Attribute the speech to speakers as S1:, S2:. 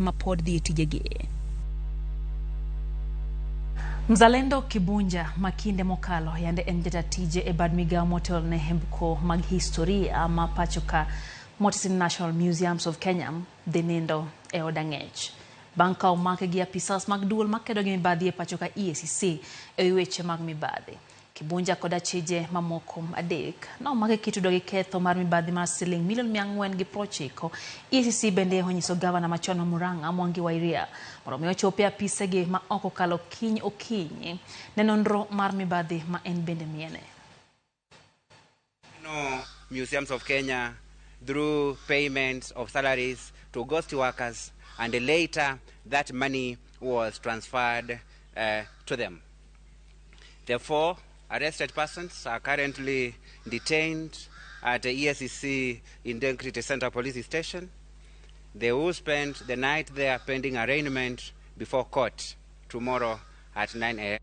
S1: mapod dhi tijegi. Mzalendo Kibunja makinde mokalo yande en jatatije e bad migao motel ne hembko mag historia ma pachoka Motisin National Museums of Kenya denindo e odang'ech. Banka umake gi apisas mag duol makedo gi mibadhi e pachoka EACC e weche mag mibadhi. Kibunja koda chije mamoko adek na umake kitudo gi ketho mar mibadhi mar siling $490,000. EACC bende onyiso gavana machon ma Murang'a Mwangi Wairia mondo mi ochope apisegi ma oko kalo kiny okinyi ne nonro mar mibadhi ma en bende miene.
S2: Museums of Kenya through payments of salaries to ghost workers, and later that money was transferred to them. The 4 arrested persons are currently detained at the EACC Integrity Center Police Station. They will spend the night there pending arraignment before court tomorrow at 9 a.m.